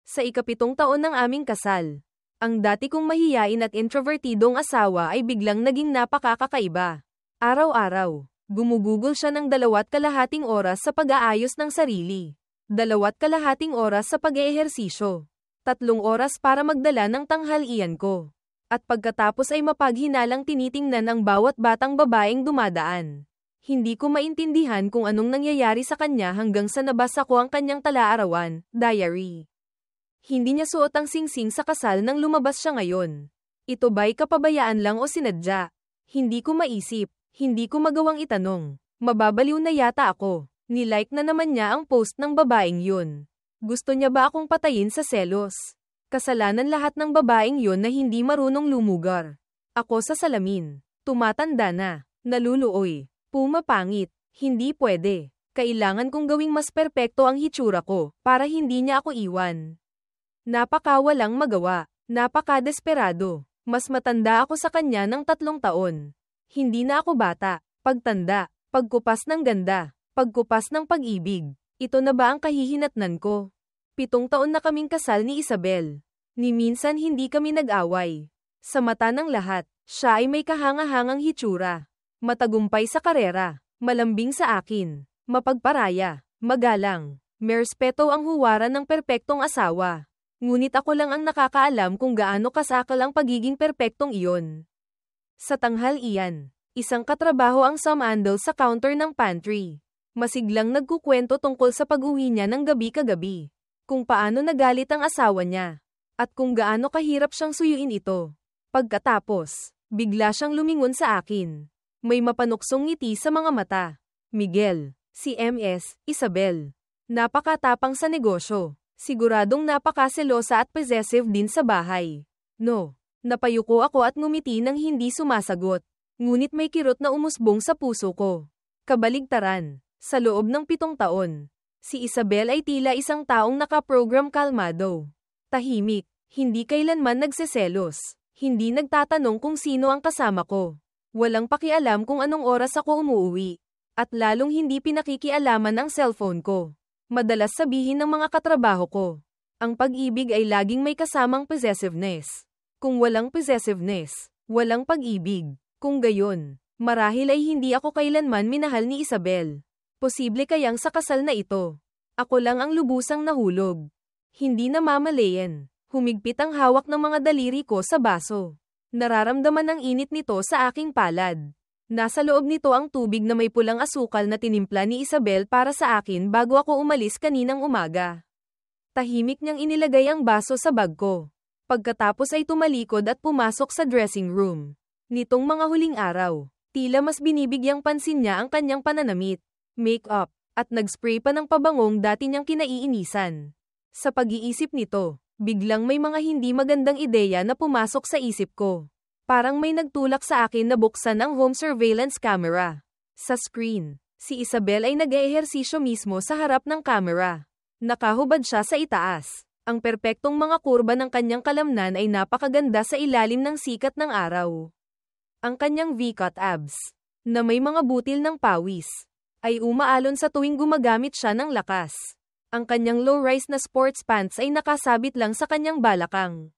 Sa ikapitong taon ng aming kasal, ang dati kong mahiyain at introvertidong asawa ay biglang naging napakakaiba. Araw-araw, gumugugol siya ng 2.5 oras sa pag-aayos ng sarili, 2.5 oras sa pag-eehersisyo, 3 oras para magdala ng tanghalian ko, at pagkatapos ay mapaghinalang tinitingnan ang bawat batang babaeng dumadaan. Hindi ko maintindihan kung anong nangyayari sa kanya hanggang sa nabasa ko ang kanyang tala-arawan, diary. Hindi niya suot ang singsing sa kasal nang lumabas siya ngayon. Ito ba'y kapabayaan lang o sinadya? Hindi ko maisip, hindi ko magawang itanong. Mababaliw na yata ako. Nilike na naman niya ang post ng babaeng yun. Gusto niya ba akong patayin sa selos? Kasalanan lahat ng babaeng yun na hindi marunong lumugar. Ako sa salamin. Tumatanda na. Naluluoy. Pumapangit. Hindi pwede. Kailangan kong gawing mas perpekto ang hitsura ko, para hindi niya ako iwan. Napakawalang magawa. Napakadesperado. Mas matanda ako sa kanya ng 3 taon. Hindi na ako bata. Pagtanda. Pagkupas ng ganda. Pagkupas ng pag-ibig. Ito na ba ang kahihinatnan ko? 7 taon na kaming kasal ni Isabel. Ni minsan hindi kami nag-away. Sa mata ng lahat, siya ay may kahanga-hangang hitsura. Matagumpay sa karera. Malambing sa akin. Mapagparaya. Magalang. May respeto ang huwaran ng perpektong asawa. Ngunit ako lang ang nakakaalam kung gaano kasakal ang pagiging perpektong iyon. Sa tanghalian, isang katrabaho ang sumandal sa counter ng pantry. Masiglang nagkukwento tungkol sa pag-uwi niya ng gabi-kagabi. Kung paano nagalit ang asawa niya. At kung gaano kahirap siyang suyuin ito. Pagkatapos, bigla siyang lumingon sa akin. May mapanuksong ngiti sa mga mata. Miguel, si MS, Isabel. Napakatapang sa negosyo. Siguradong napakaselosa at possessive din sa bahay. No. Napayuko ako at ngumiti nang hindi sumasagot. Ngunit may kirot na umusbong sa puso ko. Kabaligtaran. Sa loob ng 7 taon, si Isabel ay tila isang taong nakaprogram kalmado. Tahimik. Hindi kailanman nagseselos. Hindi nagtatanong kung sino ang kasama ko. Walang pakialam kung anong oras ako umuuwi. At lalong hindi pinakikialaman ang cellphone ko. Madalas sabihin ng mga katrabaho ko, ang pag-ibig ay laging may kasamang possessiveness. Kung walang possessiveness, walang pag-ibig. Kung gayon, marahil ay hindi ako kailanman minahal ni Isabel. Posible kayang sa kasal na ito, ako lang ang lubusang nahulog. Hindi namamalayan. Humigpit ang hawak ng mga daliri ko sa baso. Nararamdaman ang init nito sa aking palad. Nasa loob nito ang tubig na may pulang asukal na tinimpla ni Isabel para sa akin bago ako umalis kaninang umaga. Tahimik niyang inilagay ang baso sa bag ko. Pagkatapos ay tumalikod at pumasok sa dressing room. Nitong mga huling araw, tila mas binibigyang pansin niya ang kanyang pananamit, make-up, at nag-spray pa ng pabangong dati niyang kinaiinisan. Sa pag-iisip nito, biglang may mga hindi magandang ideya na pumasok sa isip ko. Parang may nagtulak sa akin na buksan ang home surveillance camera. Sa screen, si Isabel ay nag-eehersisyo mismo sa harap ng camera. Nakahubad siya sa itaas. Ang perpektong mga kurba ng kanyang kalamnan ay napakaganda sa ilalim ng sikat ng araw. Ang kanyang V-cut abs, na may mga butil ng pawis, ay umaalon sa tuwing gumagamit siya ng lakas. Ang kanyang low-rise na sports pants ay nakasabit lang sa kanyang balakang.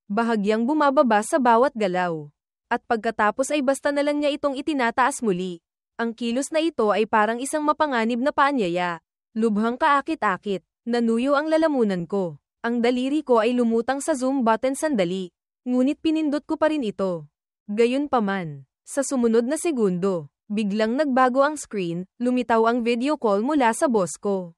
Bahagyang bumababa sa bawat galaw. At pagkatapos ay basta na lang niya itong itinataas muli. Ang kilos na ito ay parang isang mapanganib na paanyaya. Lubhang kaakit-akit. Nanuyo ang lalamunan ko. Ang daliri ko ay lumutang sa zoom button sandali. Ngunit pinindot ko pa rin ito. Gayunpaman, sa sumunod na segundo, biglang nagbago ang screen, lumitaw ang video call mula sa boss ko.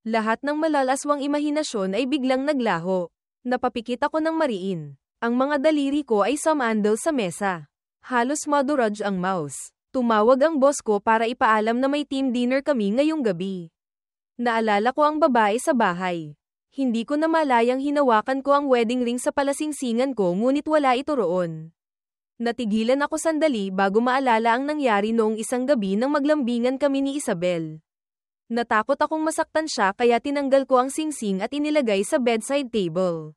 Lahat ng malalaswang imahinasyon ay biglang naglaho. Napapikit ako ng mariin. Ang mga daliri ko ay sumandal sa mesa. Halos maduraj ang mouse. Tumawag ang boss ko para ipaalam na may team dinner kami ngayong gabi. Naalala ko ang babae sa bahay. Hindi ko na malayang hinawakan ko ang wedding ring sa palasingsingan ko ngunit wala ito roon. Natigilan ako sandali bago maalala ang nangyari noong isang gabi nang maglambingan kami ni Isabel. Natakot akong masaktan siya kaya tinanggal ko ang singsing at inilagay sa bedside table.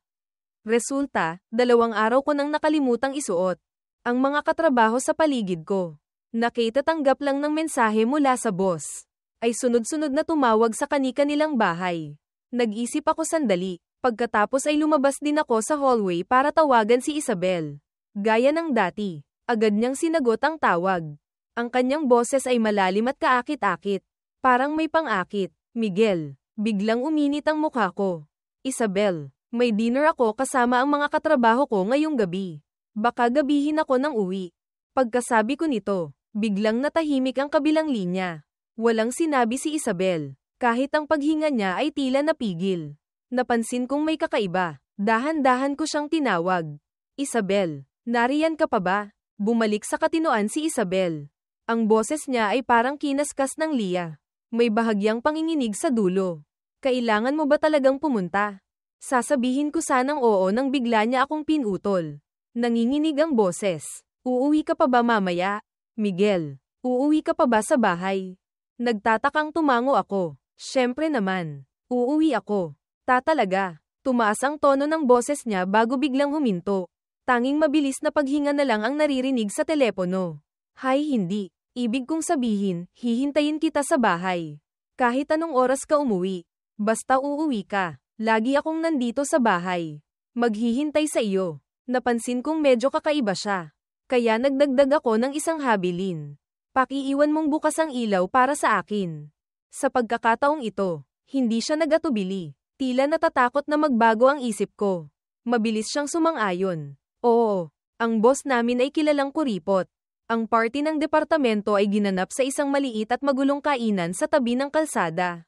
Resulta, 2 araw ko nang nakalimutang isuot. Ang mga katrabaho sa paligid ko, nakitatanggap lang ng mensahe mula sa boss, ay sunod-sunod na tumawag sa kani-kanilang bahay. Nag-isip ako sandali, Pagkatapos ay lumabas din ako sa hallway para tawagan si Isabel. Gaya ng dati, agad niyang sinagot ang tawag. Ang kanyang boses ay malalim at kaakit-akit. Parang may pang-akit. Miguel, biglang uminit ang mukha ko. Isabel, may dinner ako kasama ang mga katrabaho ko ngayong gabi. Baka gabihin ako ng uwi. Pagkasabi ko nito, biglang natahimik ang kabilang linya. Walang sinabi si Isabel. Kahit ang paghinga niya ay tila napigil. Napansin kong may kakaiba. Dahan-dahan ko siyang tinawag. Isabel, nariyan ka pa ba? Bumalik sa katinoan si Isabel. Ang boses niya ay parang kinaskas ng liya. May bahagyang panginginig sa dulo. Kailangan mo ba talagang pumunta? Sasabihin ko sanang oo nang bigla niya akong pinutol. Nanginginig ang boses. Uuwi ka pa ba mamaya? Miguel, uuwi ka pa ba sa bahay? Nagtatakang tumango ako. Siyempre naman. Uuwi ako. Talaga. Tumaas ang tono ng boses niya bago biglang huminto. Tanging mabilis na paghinga na lang ang naririnig sa telepono. Hay hindi. Ibig kong sabihin, hihintayin kita sa bahay. Kahit anong oras ka umuwi. Basta uuwi ka. Lagi akong nandito sa bahay. Maghihintay sa iyo. Napansin kong medyo kakaiba siya. Kaya nagdagdag ako ng isang habilin. Pakiiwan mong bukas ang ilaw para sa akin. Sa pagkakataong ito, hindi siya nagatubili. Tila natatakot na magbago ang isip ko. Mabilis siyang sumang-ayon. Oo, ang boss namin ay kilalang kuripot. Ang party ng departamento ay ginanap sa isang maliit at magulong kainan sa tabi ng kalsada.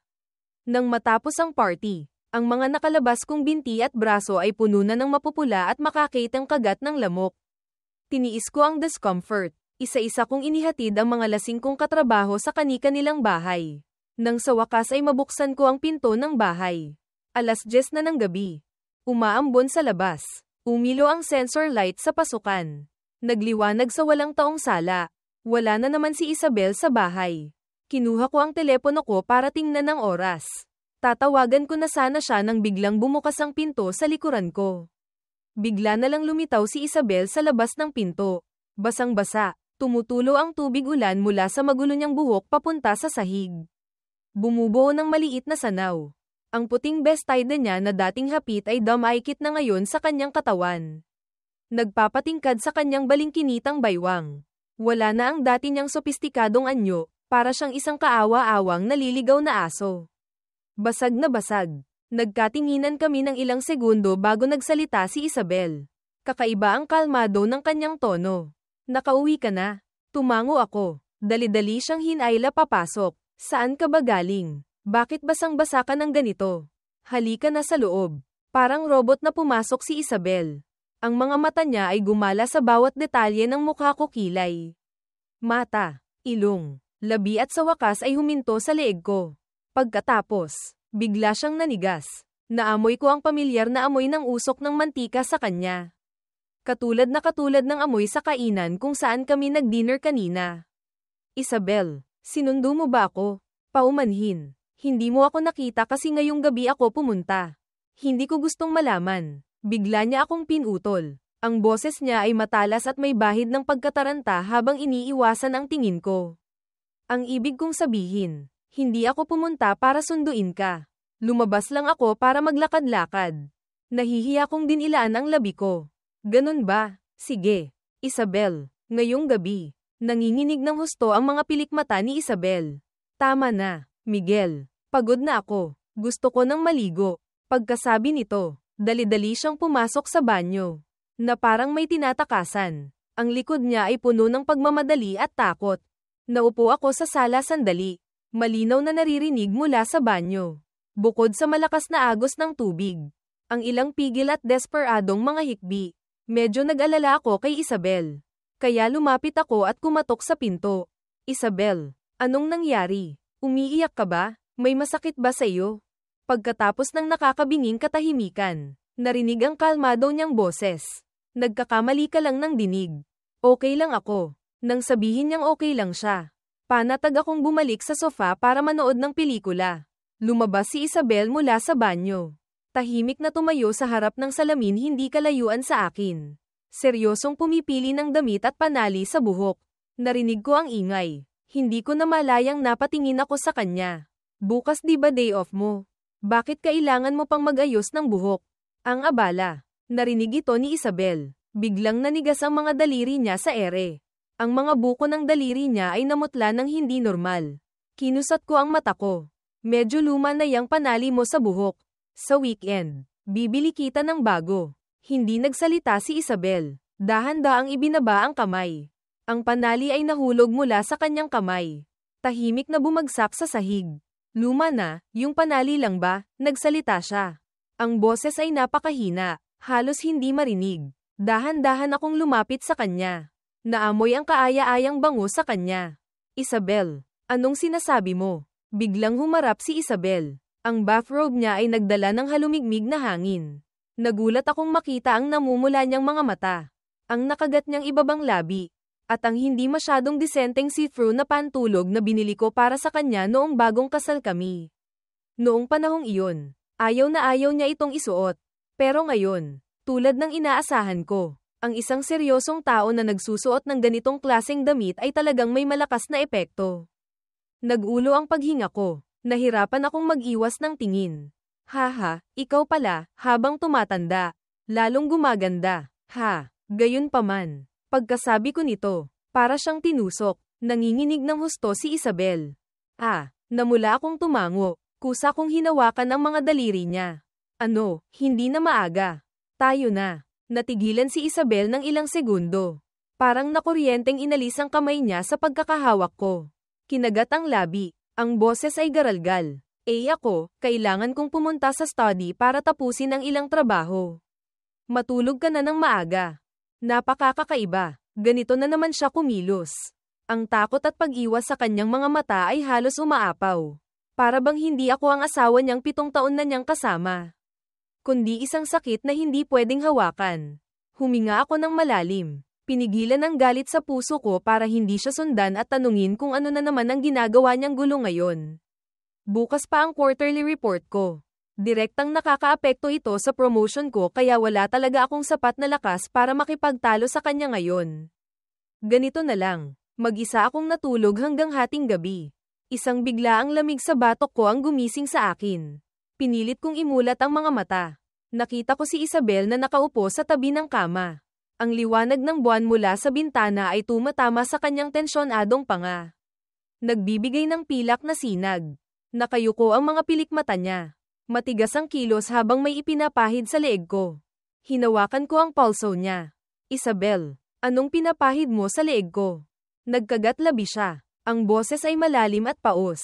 Nang matapos ang party, ang mga nakalabas kong binti at braso ay puno na ng mapupula at makakitang kagat ng lamok. Tiniis ko ang discomfort. Isa-isa kong inihatid ang mga lasing kong katrabaho sa kani-kanilang bahay. Nang sa wakas ay mabuksan ko ang pinto ng bahay. 10:00 na ng gabi. Umaambon sa labas. Umilo ang sensor light sa pasukan. Nagliwanag sa walang taong sala. Wala na naman si Isabel sa bahay. Kinuha ko ang telepono ko para tingnan ang oras. Tatawagan ko na sana siya nang biglang bumukas ang pinto sa likuran ko. Bigla na lang lumitaw si Isabel sa labas ng pinto. Basang-basa. Tumutulo ang tubig ulan mula sa magulo niyang buhok papunta sa sahig. Bumubuo ng maliit na sanaw. Ang puting bestida niya na dating hapit ay dumaikit na ngayon sa kanyang katawan. Nagpapatingkad sa kanyang balingkinitang baywang. Wala na ang dati niyang sopistikadong anyo, para siyang isang kaawa-awang naliligaw na aso. Basag na basag. Nagkatinginan kami ng ilang segundo bago nagsalita si Isabel. Kakaiba ang kalmado ng kanyang tono. Nakauwi ka na? Tumango ako. Dali-dali siyang hinayla papasok. Saan ka ba galing? Bakit basang-basa ka ng ganito? Halika na sa loob. Parang robot na pumasok si Isabel. Ang mga mata niya ay gumala sa bawat detalye ng mukha ko kilay. Mata, ilong, labi at sa wakas ay huminto sa leeg ko. Pagkatapos, bigla siyang nanigas. Naamoy ko ang pamilyar na amoy ng usok ng mantika sa kanya. Katulad ng amoy sa kainan kung saan kami nag-dinner kanina. Isabel, sinundo mo ba ako? Paumanhin. Hindi mo ako nakita kasi ngayong gabi ako pumunta. Hindi ko gustong malaman. Bigla niya akong pinutol. Ang boses niya ay matalas at may bahid ng pagkataranta habang iniiwasan ang tingin ko. Ang ibig kong sabihin, hindi ako pumunta para sunduin ka. Lumabas lang ako para maglakad-lakad. Nahihiya kong dinilaan ang labi ko. Ganun ba? Sige. Isabel, ngayong gabi. Nanginginig ng husto ang mga pilikmata ni Isabel. Tama na, Miguel. Pagod na ako. Gusto ko ng maligo. Pagkasabi nito, dali-dali siyang pumasok sa banyo. Na parang may tinatakasan. Ang likod niya ay puno ng pagmamadali at takot. Naupo ako sa sala sandali. Malinaw na naririnig mula sa banyo. Bukod sa malakas na agos ng tubig. Ang ilang pigil at desperadong mga hikbi. Medyo nag-alala ako kay Isabel. Kaya lumapit ako at kumatok sa pinto. Isabel, anong nangyari? Umiiyak ka ba? May masakit ba sa iyo? Pagkatapos ng nakakabinging katahimikan, narinig ang kalmado niyang boses. Nagkakamali ka lang ng dinig. Okay lang ako. Nang sabihin niyang okay lang siya. Panatag akong bumalik sa sofa para manood ng pelikula. Lumabas si Isabel mula sa banyo. Tahimik na tumayo sa harap ng salamin hindi kalayuan sa akin. Seryosong pumipili ng damit at panali sa buhok. Narinig ko ang ingay. Hindi ko na malayang napatingin ako sa kanya. Bukas di ba day off mo? Bakit kailangan mo pang mag-ayos ng buhok? Ang abala. Narinig ito ni Isabel. Biglang nanigas ang mga daliri niya sa ere. Ang mga buko ng daliri niya ay namutla ng hindi normal. Kinusat ko ang mata ko. Medyo luma na yang panali mo sa buhok. Sa weekend, bibili kita ng bago. Hindi nagsalita si Isabel. Dahan-daang ibinaba ang kamay. Ang panali ay nahulog mula sa kanyang kamay. Tahimik na bumagsak sa sahig. Luma na, yung panali lang ba? Nagsalita siya. Ang boses ay napakahina, halos hindi marinig. Dahan-dahan akong lumapit sa kanya. Naamoy ang kaaya-ayang bango sa kanya. Isabel, anong sinasabi mo? Biglang humarap si Isabel. Ang bathrobe niya ay nagdala ng halumigmig na hangin. Nagulat akong makita ang namumula niyang mga mata. Ang nakagat niyang ibabang labi. At ang hindi masyadong disenteng see-through na pantulog na binili ko para sa kanya noong bagong kasal kami. Noong panahong iyon, ayaw na ayaw niya itong isuot. Pero ngayon, tulad ng inaasahan ko, ang isang seryosong tao na nagsusuot ng ganitong klaseng damit ay talagang may malakas na epekto. Nag-ulo ang paghinga ko. Nahirapan akong mag-iwas ng tingin. Haha, ikaw pala, habang tumatanda. Lalong gumaganda. Ha, gayon pa man. Pagkasabi ko nito, para siyang tinusok, nanginginig ng husto si Isabel. Namula akong tumango, kusa kong hinawakan ang mga daliri niya. Ano, hindi na maaga. Tayo na. Natigilan si Isabel ng ilang segundo. Parang nakuryenteng inalis ang kamay niya sa pagkakahawak ko. Kinagat ang labi, ang boses ay garalgal. Ako, kailangan kong pumunta sa study para tapusin ang ilang trabaho. Matulog ka na ng maaga. Napakakakaiba, ganito na naman siya kumilos. Ang takot at pag-iwas sa kanyang mga mata ay halos umaapaw. Para bang hindi ako ang asawa niyang 7 taon na niyang kasama. Kundi isang sakit na hindi pwedeng hawakan. Huminga ako ng malalim. Pinigilan ang galit sa puso ko para hindi siya sundan at tanungin kung ano na naman ang ginagawa niyang gulo ngayon. Bukas pa ang quarterly report ko. Direktang nakakaapekto ito sa promotion ko kaya wala talaga akong sapat na lakas para makipagtalo sa kanya ngayon. Ganito na lang, mag-isa akong natulog hanggang hating gabi. Isang bigla ang lamig sa batok ko ang gumising sa akin. Pinilit kong imulat ang mga mata. Nakita ko si Isabel na nakaupo sa tabi ng kama. Ang liwanag ng buwan mula sa bintana ay tumatama sa kanyang tensyonadong panga. Nagbibigay ng pilak na sinag. Nakayuko ang mga pilik mata niya. Matigas ang kilos habang may ipinapahid sa leeg ko. Hinawakan ko ang pulso niya. Isabel, anong pinapahid mo sa leeg ko? Nagkagat labi siya. Ang boses ay malalim at paos.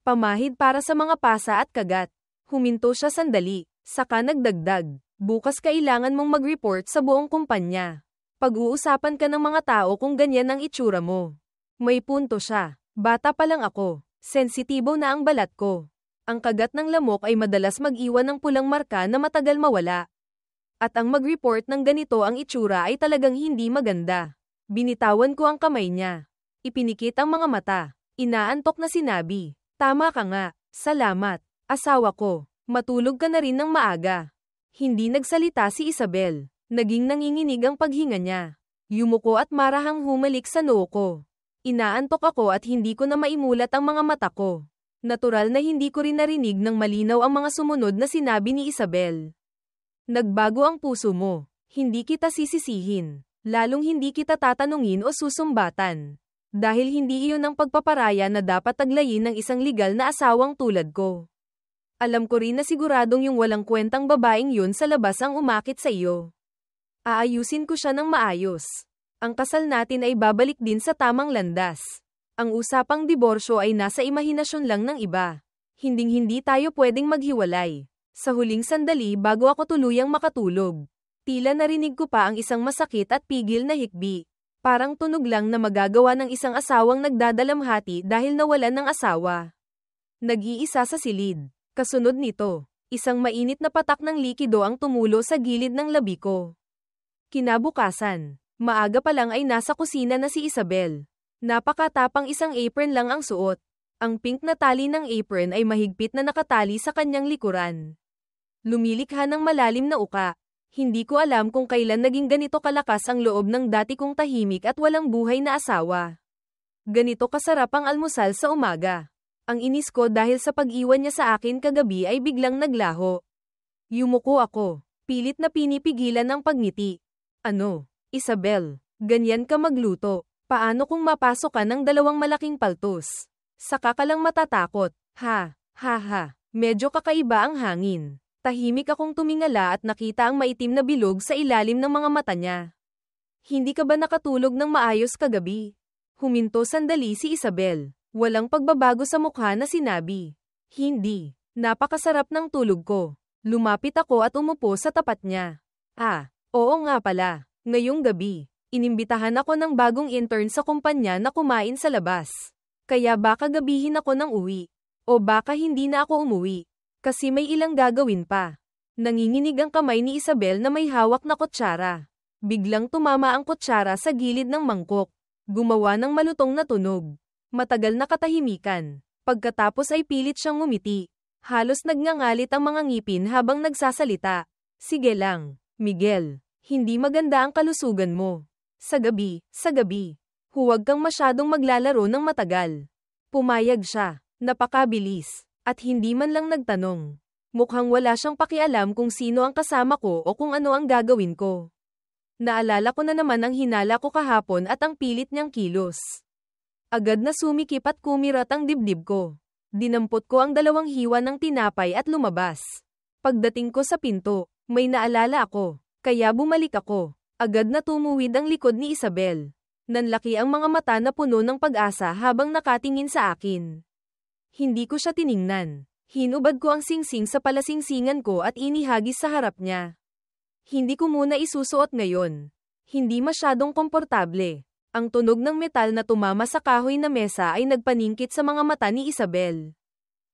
Pamahid para sa mga pasa at kagat. Huminto siya sandali. Saka nagdagdag. Bukas kailangan mong mag-report sa buong kumpanya. Pag-uusapan ka ng mga tao kung ganyan ang itsura mo. May punto siya. Bata pa lang ako. Sensitibo na ang balat ko. Ang kagat ng lamok ay madalas mag-iwan ng pulang marka na matagal mawala. At ang mag-report ng ganito ang itsura ay talagang hindi maganda. Binitawan ko ang kamay niya. Ipinikit ang mga mata. Inaantok na sinabi. Tama ka nga. Salamat. Asawa ko. Matulog ka na rin ng maaga. Hindi nagsalita si Isabel. Naging nanginginig ang paghinga niya. Yumuko at marahang humalik sa noo ko. Inaantok ako at hindi ko na maimulat ang mga mata ko. Natural na hindi ko rin narinig ng malinaw ang mga sumunod na sinabi ni Isabel. Nagbago ang puso mo. Hindi kita sisisihin. Lalong hindi kita tatanungin o susumbatan. Dahil hindi iyon ang pagpaparaya na dapat taglayin ng isang legal na asawang tulad ko. Alam ko rin na siguradong yung walang kwentang babaeng yun sa labas ang umakit sa iyo. Aayusin ko siya ng maayos. Ang kasal natin ay babalik din sa tamang landas. Ang usapang diborsyo ay nasa imahinasyon lang ng iba. Hinding-hindi tayo pwedeng maghiwalay. Sa huling sandali bago ako tuluyang makatulog, tila narinig ko pa ang isang masakit at pigil na hikbi. Parang tunog lang na magagawa ng isang asawang nagdadalamhati dahil nawalan ng asawa. Nag-iisa sa silid. Kasunod nito, isang mainit na patak ng likido ang tumulo sa gilid ng labi ko. Kinabukasan, maaga pa lang ay nasa kusina na si Isabel. Napakatapang isang apron lang ang suot. Ang pink na tali ng apron ay mahigpit na nakatali sa kanyang likuran. Lumilikha ng malalim na uka. Hindi ko alam kung kailan naging ganito kalakas ang loob ng dati kong tahimik at walang buhay na asawa. Ganito kasarap ang almusal sa umaga. Ang inis ko dahil sa pag-iwan niya sa akin kagabi ay biglang naglaho. Yumuko ako. Pilit na pinipigilan ang pagngiti. Ano, Isabel, ganyan ka magluto. Paano kung mapasok ka ng dalawang malaking paltos? Saka ka lang matatakot. Ha, ha ha. Medyo kakaiba ang hangin. Tahimik akong tumingala at nakita ang maitim na bilog sa ilalim ng mga mata niya. Hindi ka ba nakatulog ng maayos kagabi? Huminto sandali si Isabel. Walang pagbabago sa mukha na sinabi. Hindi. Napakasarap ng tulog ko. Lumapit ako at umupo sa tapat niya. Ah, oo nga pala. Ngayong gabi, inimbitahan ako ng bagong intern sa kumpanya na kumain sa labas. Kaya baka gabihin ako ng uwi. O baka hindi na ako umuwi. Kasi may ilang gagawin pa. Nanginginig ang kamay ni Isabel na may hawak na kutsara. Biglang tumama ang kutsara sa gilid ng mangkok. Gumawa ng malutong na tunog. Matagal na katahimikan. Pagkatapos ay pilit siyang ngumiti. Halos nagngangalit ang mga ngipin habang nagsasalita. Sige lang, Miguel. Hindi maganda ang kalusugan mo. Sa gabi, huwag kang masyadong maglalaro ng matagal. Pumayag siya. Napakabilis. At hindi man lang nagtanong. Mukhang wala siyang pakialam kung sino ang kasama ko o kung ano ang gagawin ko. Naalala ko na naman ang hinala ko kahapon at ang pilit niyang kilos. Agad na sumikip at kumirat ang dibdib ko. Dinampot ko ang dalawang hiwa ng tinapay at lumabas. Pagdating ko sa pinto, may naalala ako. Kaya bumalik ako. Agad na tumuwid ang likod ni Isabel. Nanlaki ang mga mata na puno ng pag-asa habang nakatingin sa akin. Hindi ko siya tiningnan. Hinubad ko ang singsing sa palasingsingan ko at inihagis sa harap niya. Hindi ko muna isusuot ngayon. Hindi masyadong komportable. Ang tunog ng metal na tumama sa kahoy na mesa ay nagpaningkit sa mga mata ni Isabel.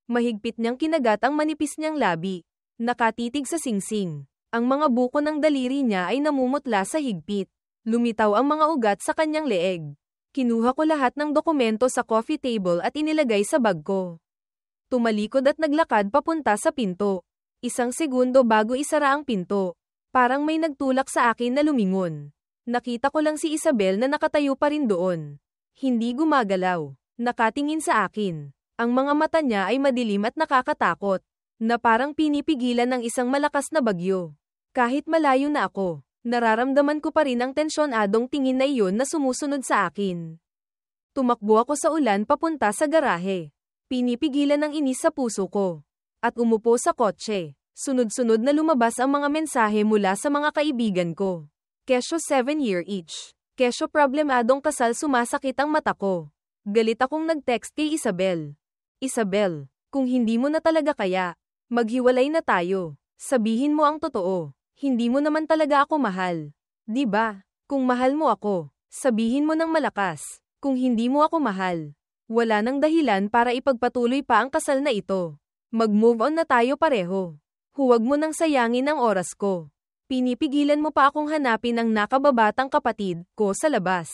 Mahigpit niyang kinagat ang manipis niyang labi. Nakatitig sa singsing. Ang mga buko ng daliri niya ay namumutla sa higpit. Lumitaw ang mga ugat sa kanyang leeg. Kinuha ko lahat ng dokumento sa coffee table at inilagay sa bag ko. Tumalikod at naglakad papunta sa pinto. Isang segundo bago isara ang pinto. Parang may nagtulak sa akin na lumingon. Nakita ko lang si Isabel na nakatayo pa rin doon. Hindi gumagalaw. Nakatingin sa akin. Ang mga mata niya ay madilim at nakakatakot. Na parang pinipigilan ng isang malakas na bagyo. Kahit malayo na ako, nararamdaman ko pa rin ang tensyonadong tingin na iyon na sumusunod sa akin. Tumakbo ako sa ulan papunta sa garahe. Pinipigilan ng inis sa puso ko. At umupo sa kotse. Sunod-sunod na lumabas ang mga mensahe mula sa mga kaibigan ko. Kesyo 7-year itch. Kesyo problemadong kasal sumasakit ang mata ko. Galit akong nag-text kay Isabel. Isabel, kung hindi mo na talaga kaya, maghiwalay na tayo. Sabihin mo ang totoo. Hindi mo naman talaga ako mahal. Di ba? Kung mahal mo ako, sabihin mo ng malakas. Kung hindi mo ako mahal, wala nang dahilan para ipagpatuloy pa ang kasal na ito. Mag-move on na tayo pareho. Huwag mo nang sayangin ang oras ko. Pinipigilan mo pa akong hanapin ang nakababatang kapatid ko sa labas.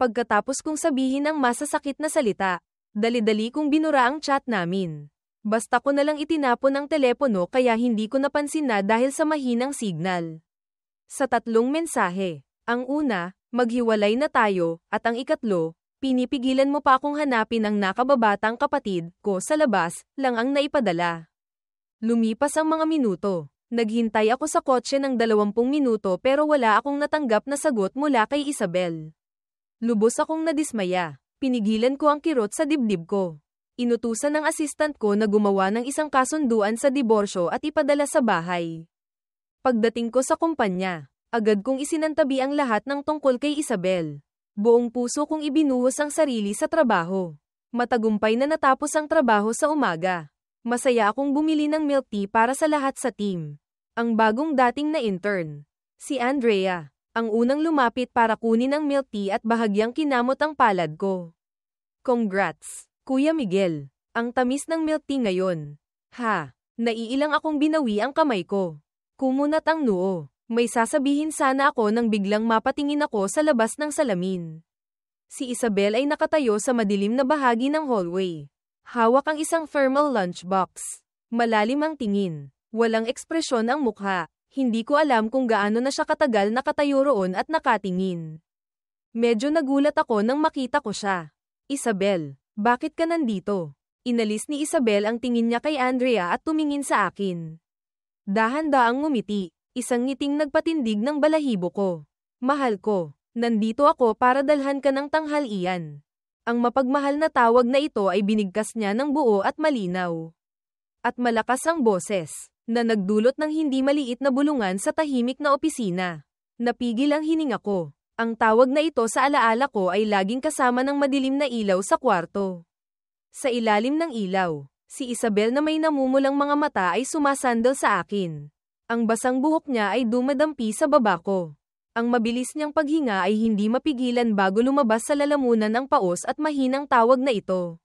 Pagkatapos kong sabihin ang masasakit na salita, dali-dali kong binura ang chat namin. Basta ko na lang itinapon ang telepono kaya hindi ko napansin na dahil sa mahinang signal. Sa 3 mensahe, ang una, maghiwalay na tayo, at ang ikatlo, pinipigilan mo pa akong hanapin ang nakababatang kapatid ko sa labas, lang ang naipadala. Lumipas ang mga minuto. Naghintay ako sa kotse ng 20 minuto pero wala akong natanggap na sagot mula kay Isabel. Lubos akong nadismaya. Pinigilan ko ang kirot sa dibdib ko. Inutusan ng assistant ko na gumawa ng isang kasunduan sa diborsyo at ipadala sa bahay. Pagdating ko sa kumpanya, agad kong isinantabi ang lahat ng tungkol kay Isabel. Buong puso kong ibinuhos ang sarili sa trabaho. Matagumpay na natapos ang trabaho sa umaga. Masaya akong bumili ng milk tea para sa lahat sa team. Ang bagong dating na intern, si Andrea, ang unang lumapit para kunin ang milk tea at bahagyang kinamot ang palad ko. Congrats, Kuya Miguel. Ang tamis ng milk tea ngayon. Ha, naiilang akong binawi ang kamay ko. Kumunat ang noo. May sasabihin sana ako nang biglang mapatingin ako sa labas ng salamin. Si Isabel ay nakatayo sa madilim na bahagi ng hallway. Hawak ang isang thermal lunchbox. Malalim ang tingin. Walang ekspresyon ang mukha. Hindi ko alam kung gaano na siya katagal nakatayo roon at nakatingin. Medyo nagulat ako nang makita ko siya. Isabel, bakit ka nandito? Inalis ni Isabel ang tingin niya kay Andrea at tumingin sa akin. Dahan-daang ngumiti, isang ngiting nagpatindig ng balahibo ko. Mahal ko, nandito ako para dalhan ka ng tanghalian. Ang mapagmahal na tawag na ito ay binigkas niya ng buo at malinaw. At malakas ang boses, na nagdulot ng hindi maliit na bulungan sa tahimik na opisina. Napigil ang hininga ko. Ang tawag na ito sa alaala ko ay laging kasama ng madilim na ilaw sa kwarto. Sa ilalim ng ilaw, si Isabel na may namumulang mga mata ay sumasandal sa akin. Ang basang buhok niya ay dumadampi sa baba ko. Ang mabilis niyang paghinga ay hindi mapigilan bago lumabas sa lalamunan ng paos at mahinang tawag na ito.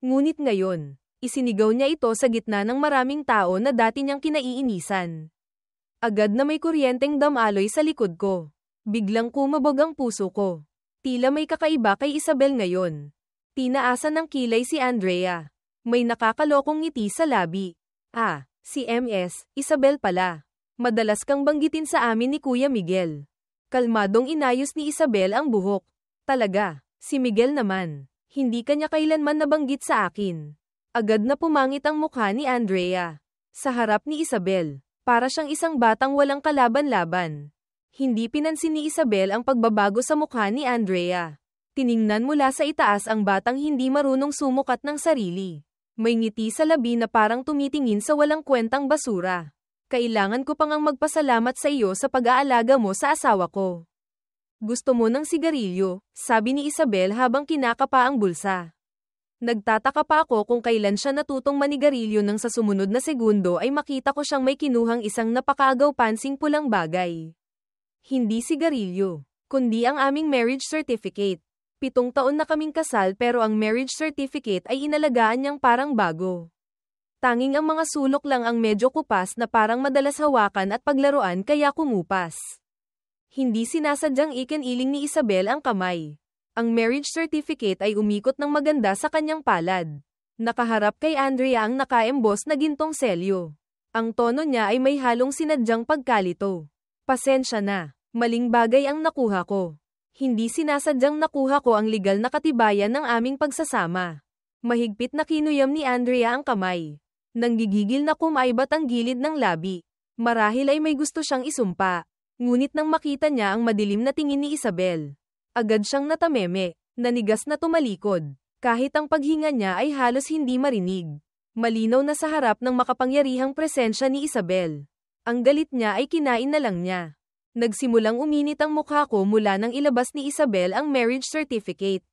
Ngunit ngayon, isinigaw niya ito sa gitna ng maraming tao na dati niyang kinaiinisan. Agad na may kuryenteng damaloy sa likod ko. Biglang kumabog ang puso ko. Tila may kakaiba kay Isabel ngayon. Tinaasan ng kilay si Andrea. May nakakalokong ngiti sa labi. Ah, si MS, Isabel pala. Madalas kang banggitin sa amin ni Kuya Miguel. Kalmadong inayos ni Isabel ang buhok. Talaga, si Miguel naman. Hindi kanya kailanman nabanggit sa akin. Agad na pumangit ang mukha ni Andrea. Sa harap ni Isabel, para siyang isang batang walang kalaban-laban. Hindi pinansin ni Isabel ang pagbabago sa mukha ni Andrea. Tiningnan mula sa itaas ang batang hindi marunong sumukat ng sarili. May ngiti sa labi na parang tumitingin sa walang kwentang basura. Kailangan ko pang magpasalamat sa iyo sa pag-aalaga mo sa asawa ko. Gusto mo ng sigarilyo, sabi ni Isabel habang kinakapa ang bulsa. Nagtataka pa ako kung kailan siya natutong manigarilyo nang sa sumunod na segundo ay makita ko siyang may kinuhang isang napakaagaw-pansing pulang bagay. Hindi sigarilyo, kundi ang aming marriage certificate. 7 taon na kaming kasal pero ang marriage certificate ay inalagaan niyang parang bago. Tanging ang mga sulok lang ang medyo kupas na parang madalas hawakan at paglaruan kaya kumupas. Hindi sinasadyang ikiniling ni Isabel ang kamay. Ang marriage certificate ay umikot ng maganda sa kanyang palad. Nakaharap kay Andrea ang naka-emboss na gintong selyo. Ang tono niya ay may halong sinadyang pagkalito. Pasensya na, maling bagay ang nakuha ko. Hindi sinasadyang nakuha ko ang legal na katibayan ng aming pagsasama. Mahigpit na kinuyam ni Andrea ang kamay. Nanggigigil na kumaibat ang gilid ng labi. Marahil ay may gusto siyang isumpa. Ngunit nang makita niya ang madilim na tingin ni Isabel, agad siyang natameme, nanigas na tumalikod. Kahit ang paghinga niya ay halos hindi marinig. Malinaw na sa harap ng makapangyarihang presensya ni Isabel. Ang galit niya ay kinain na lang niya. Nagsimulang uminit ang mukha ko mula nang ilabas ni Isabel ang marriage certificate.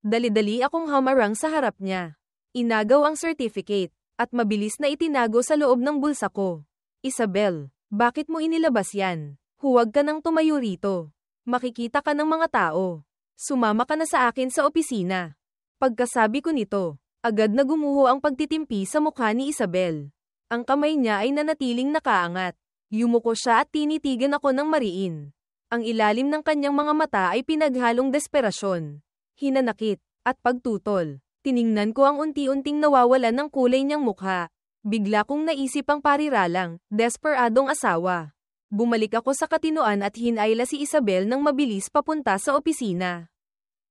Dali-dali akong hamarang sa harap niya. Inagaw ang certificate, at mabilis na itinago sa loob ng bulsa ko. Isabel, bakit mo inilabas yan? Huwag ka nang tumayo rito. Makikita ka ng mga tao. Sumama ka na sa akin sa opisina. Pagkasabi ko nito, agad na gumuho ang pagtitimpi sa mukha ni Isabel. Ang kamay niya ay nanatiling nakaangat. Yumuko siya at tinitigan ako ng mariin. Ang ilalim ng kanyang mga mata ay pinaghalong desperasyon, hinanakit, at pagtutol. Tiningnan ko ang unti-unting nawawalan ng kulay niyang mukha. Bigla kong naisip ang pariralang, desperadong asawa. Bumalik ako sa katinoan at hinayla si Isabel ng mabilis papunta sa opisina.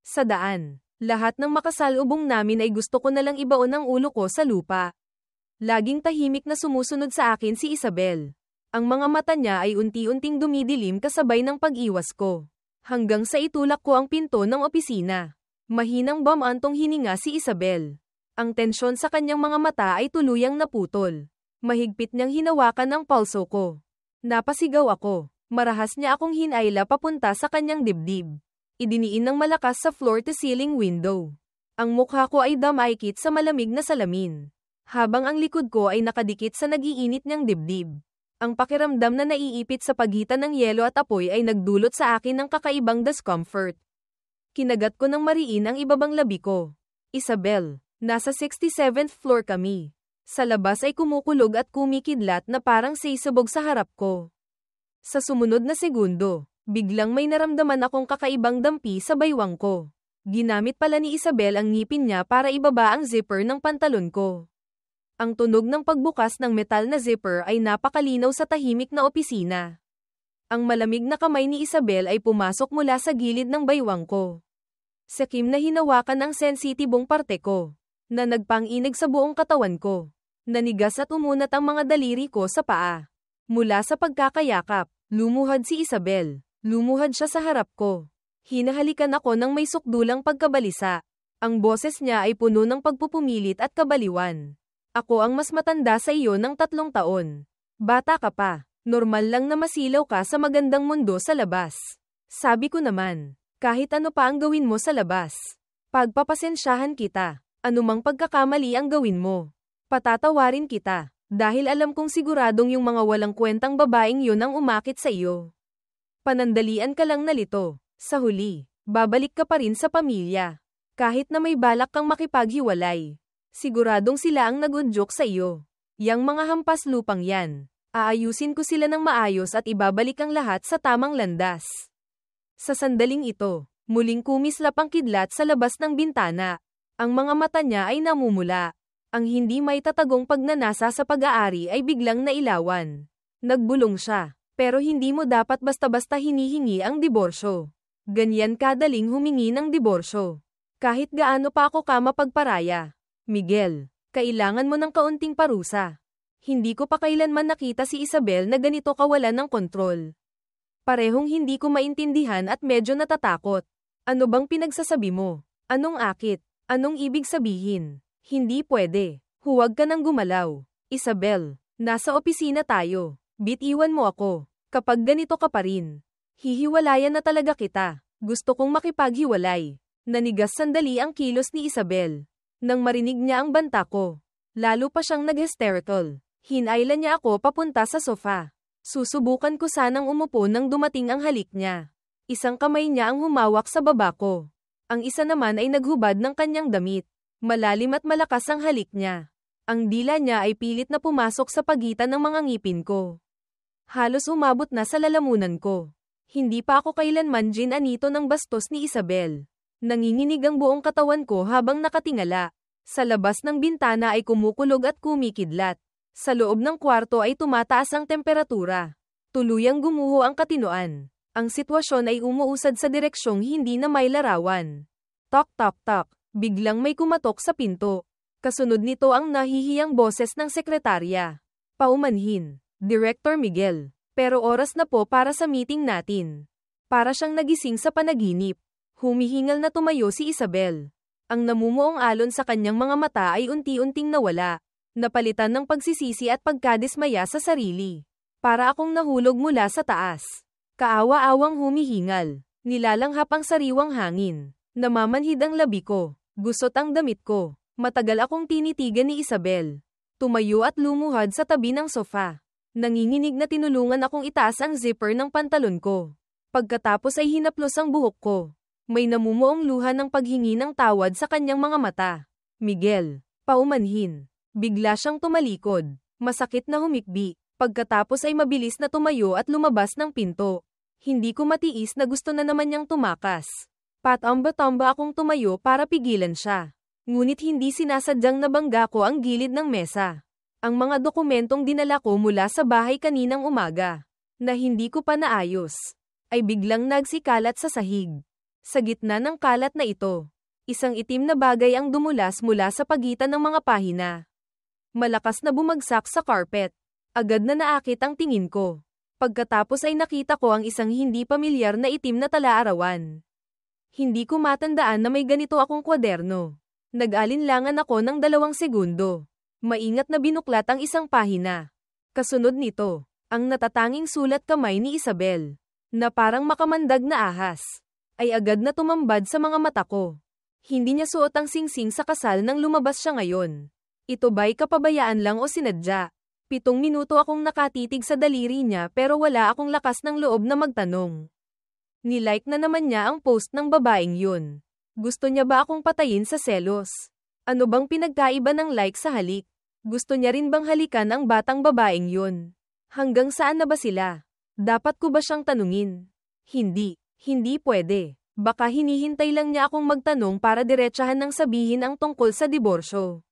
Sa daan, lahat ng makasalubong namin ay gusto ko nalang ibaon ang ulo ko sa lupa. Laging tahimik na sumusunod sa akin si Isabel. Ang mga mata niya ay unti-unting dumidilim kasabay ng pag-iwas ko. Hanggang sa itulak ko ang pinto ng opisina. Mahinang bumantong hininga si Isabel. Ang tensyon sa kanyang mga mata ay tuluyang naputol. Mahigpit niyang hinawakan ang pulso ko. Napasigaw ako. Marahas niya akong hinayla papunta sa kanyang dibdib. Idiniin ng malakas sa floor-to-ceiling window. Ang mukha ko ay damaykit sa malamig na salamin. Habang ang likod ko ay nakadikit sa nag-iinit niyang dibdib. Ang pakiramdam na naiipit sa pagitan ng yelo at apoy ay nagdulot sa akin ng kakaibang discomfort. Kinagat ko ng mariin ang ibabang labi ko. Isabel, nasa 67th floor kami. Sa labas ay kumukulog at kumikidlat na parang sisubog sa harap ko. Sa sumunod na segundo, biglang may naramdaman akong kakaibang dampi sa baywang ko. Ginamit pala ni Isabel ang ngipin niya para ibaba ang zipper ng pantalon ko. Ang tunog ng pagbukas ng metal na zipper ay napakalinaw sa tahimik na opisina. Ang malamig na kamay ni Isabel ay pumasok mula sa gilid ng baywang ko. Sakim na hinawakan ang sensitibong parte ko. na nagpanginig sa buong katawan ko. Nanigas at umunat ang mga daliri ko sa paa. Mula sa pagkakayakap, lumuhad si Isabel. Lumuhad siya sa harap ko. Hinahalikan ako ng may sukdulang pagkabalisa. Ang boses niya ay puno ng pagpupumilit at kabaliwan. Ako ang mas matanda sa iyo ng 3 taon. Bata ka pa. Normal lang na masilaw ka sa magandang mundo sa labas. Sabi ko naman, kahit ano pa ang gawin mo sa labas. Pagpapasensyahan kita. Anumang pagkakamali ang gawin mo. Patatawarin kita. Dahil alam kong siguradong yung mga walang kwentang babaeng yun ang umakit sa iyo. Panandalian ka lang nalito. Sa huli, babalik ka pa rin sa pamilya. Kahit na may balak kang makipaghiwalay. Siguradong sila ang nagudyok sa iyo. Yang mga hampas lupang yan. Aayusin ko sila ng maayos at ibabalik ang lahat sa tamang landas. Sa sandaling ito, muling kumislap ang kidlat sa labas ng bintana. Ang mga mata niya ay namumula. Ang hindi may tatagong pagnanasa sa pag-aari ay biglang nailawan. Nagbulong siya. Pero hindi mo dapat basta-basta hinihingi ang diborsyo. Ganyan kadaling humingi ng diborsyo. Kahit gaano pa ako ka mapagparaya. Miguel, kailangan mo ng kaunting parusa. Hindi ko pa kailanman nakita si Isabel na ganito kawalan ng kontrol. Parehong hindi ko maintindihan at medyo natatakot. Ano bang pinagsasabi mo? Anong akit? Anong ibig sabihin? Hindi pwede. Huwag ka nang gumalaw. Isabel, nasa opisina tayo. Bitiwan mo ako. Kapag ganito ka pa rin, hihiwalayan na talaga kita. Gusto kong makipaghiwalay. Nanigas sandali ang kilos ni Isabel. Nang marinig niya ang banta ko, lalo pa siyang nag-hysterical. Hinailan niya ako papunta sa sofa. Susubukan ko sanang umupo nang dumating ang halik niya. Isang kamay niya ang humawak sa baba ko. Ang isa naman ay naghubad ng kanyang damit. Malalim at malakas ang halik niya. Ang dila niya ay pilit na pumasok sa pagitan ng mga ngipin ko. Halos umabot na sa lalamunan ko. Hindi pa ako kailanman ginanito ng bastos ni Isabel. Nanginginig ang buong katawan ko habang nakatingala. Sa labas ng bintana ay kumukulog at kumikidlat. Sa loob ng kwarto ay tumataas ang temperatura. Tuluyang gumuho ang katinoan. Ang sitwasyon ay umuusad sa direksyong hindi na may larawan. Tok tok tok. Biglang may kumatok sa pinto. Kasunod nito ang nahihiyang boses ng sekretarya. Paumanhin. Director Miguel. Pero oras na po para sa meeting natin. Para siyang nagising sa panaginip. Humihingal na tumayo si Isabel. Ang namumuong alon sa kanyang mga mata ay unti-unting nawala. Napalitan ng pagsisisi at pagkadismaya sa sarili. Para akong nahulog mula sa taas. Kaawa-awang humihingal. Nilalanghap ang sariwang hangin. Namamanhid ang labi ko. Gusot ang damit ko. Matagal akong tinitigan ni Isabel. Tumayo at lumuhad sa tabi ng sofa. Nanginginig na tinulungan akong itaas ang zipper ng pantalon ko. Pagkatapos ay hinaplos ang buhok ko. May namumuong luha ng paghingi ng tawad sa kanyang mga mata. Miguel, paumanhin. Bigla siyang tumalikod. Masakit na humikbi. Pagkatapos ay mabilis na tumayo at lumabas ng pinto. Hindi ko matiis na gusto na naman niyang tumakas. Patamba-tamba akong tumayo para pigilan siya. Ngunit hindi sinasadyang nabangga ko ang gilid ng mesa. Ang mga dokumentong dinala ko mula sa bahay kaninang umaga, na hindi ko pa naayos, ay biglang nagsikalat sa sahig. Sa gitna ng kalat na ito, isang itim na bagay ang dumulas mula sa pagitan ng mga pahina. Malakas na bumagsak sa carpet. Agad na naakit ang tingin ko. Pagkatapos ay nakita ko ang isang hindi pamilyar na itim na tala-arawan. Hindi ko matandaan na may ganito akong kwaderno. Nag-alinlangan ako ng 2 segundo. Maingat na binuklat ang isang pahina. Kasunod nito, ang natatanging sulat kamay ni Isabel, na parang makamandag na ahas, ay agad na tumambad sa mga mata ko. Hindi niya suot ang singsing sa kasal nang lumabas siya ngayon. Ito ba'y kapabayaan lang o sinadya? 7 minuto akong nakatitig sa daliri niya pero wala akong lakas ng loob na magtanong. Nilike na naman niya ang post ng babaeng yun. Gusto niya ba akong patayin sa selos? Ano bang pinagkaiba ng like sa halik? Gusto niya rin bang halikan ang batang babaeng yun? Hanggang saan na ba sila? Dapat ko ba siyang tanungin? Hindi. Hindi pwede. Baka hinihintay lang niya akong magtanong para diretsahan ng sabihin ang tungkol sa diborsyo.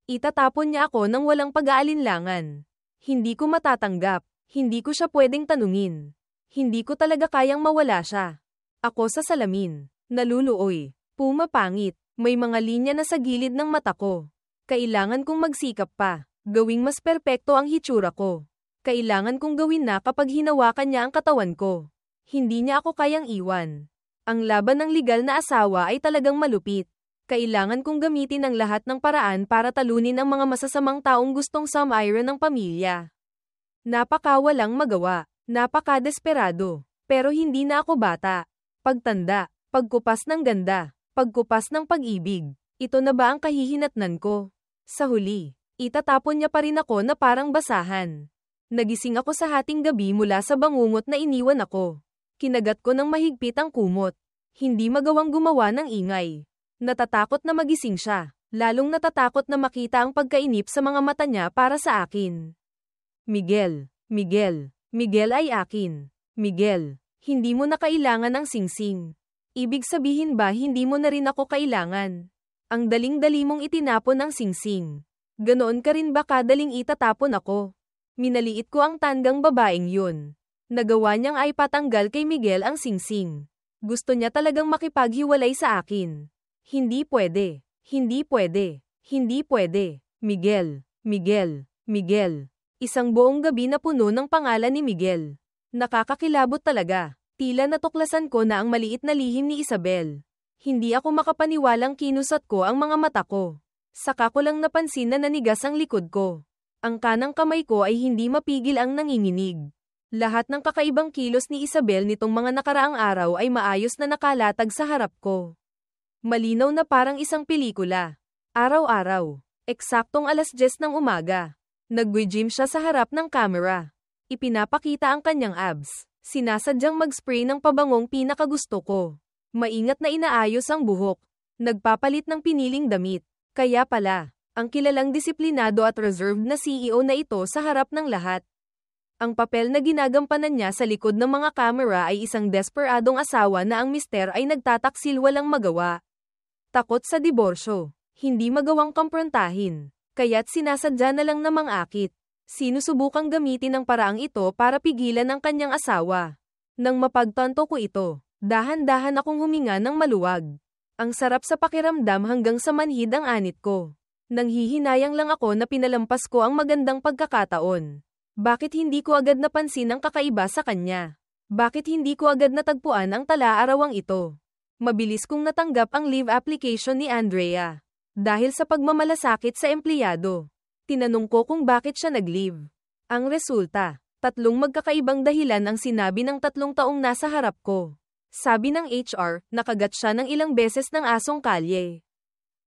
Itatapon niya ako nang walang pag-aalinlangan. Hindi ko matatanggap. Hindi ko siya pwedeng tanungin. Hindi ko talaga kayang mawala siya. Ako sa salamin. Naluluoy. Pumapangit. May mga linya na sa gilid ng mata ko. Kailangan kong magsikap pa. Gawing mas perpekto ang hitsura ko. Kailangan kong gawin na kapag hinawakan niya ang katawan ko. Hindi niya ako kayang iwan. Ang laban ng legal na asawa ay talagang malupit. Kailangan kong gamitin ang lahat ng paraan para talunin ang mga masasamang taong gustong sumairon ng pamilya. Napakawalang magawa. Napakadesperado. Pero hindi na ako bata. Pagtanda. Pagkupas ng ganda. Pagkupas ng pag-ibig. Ito na ba ang kahihinatnan ko? Sa huli, itatapon niya pa rin ako na parang basahan. Nagising ako sa hating gabi mula sa bangungot na iniwan ako. Kinagat ko ng mahigpit ang kumot. Hindi magawang gumawa ng ingay. Natatakot na magising siya. Lalong natatakot na makita ang pagkainip sa mga mata niya para sa akin. Miguel, Miguel, Miguel ay akin. Miguel, hindi mo na kailangan ang singsing. Ibig sabihin ba hindi mo na rin ako kailangan? Ang daling-dali mong itinapon ang singsing. Ganoon ka rin ba kadaling itatapon ako? Minaliit ko ang tandang babaeng yun. Nagawa niyang ay patanggal kay Miguel ang singsing. Gusto niya talagang makipaghiwalay sa akin. Hindi pwede. Hindi pwede. Hindi pwede. Miguel, Miguel, Miguel. Isang buong gabi na puno ng pangalan ni Miguel. Nakakakilabot talaga. Tila natuklasan ko na ang maliit na lihim ni Isabel. Hindi ako makapaniwalang kinusat ko ang mga mata ko. Saka ko lang napansin na nanigas ang likod ko. Ang kanang kamay ko ay hindi mapigil ang nanginginig. Lahat ng kakaibang kilos ni Isabel nitong mga nakaraang araw ay maayos na nakalatag sa harap ko. Malinaw na parang isang pelikula. Araw-araw. Eksaktong 10:00 ng umaga. Nag-gym siya sa harap ng camera. Ipinapakita ang kanyang abs. Sinasadyang mag-spray ng pabangong pinakagusto ko. Maingat na inaayos ang buhok. Nagpapalit ng piniling damit. Kaya pala, ang kilalang disiplinado at reserved na CEO na ito sa harap ng lahat. Ang papel na ginagampanan niya sa likod ng mga kamera ay isang desperadong asawa na ang mister ay nagtataksil walang magawa. Takot sa diborsyo. Hindi magawang komprontahin. Kaya't sinasadya na lang na mangakit. Sinusubukang gamitin ang paraang ito para pigilan ang kanyang asawa. Nang mapagtanto ko ito, dahan-dahan akong huminga ng maluwag. Ang sarap sa pakiramdam hanggang sa manhid ang anit ko. Nanghihinayang lang ako na pinalampas ko ang magandang pagkakataon. Bakit hindi ko agad napansin ang kakaiba sa kanya? Bakit hindi ko agad natagpuan ang tala-arawang ito? Mabilis kong natanggap ang leave application ni Andrea. Dahil sa pagmamalasakit sa empleyado. Tinanong ko kung bakit siya nag-leave. Ang resulta, 3 magkakaibang dahilan ang sinabi ng 3 taong nasa harap ko. Sabi ng HR, nakagat siya ng ilang beses ng asong kalye.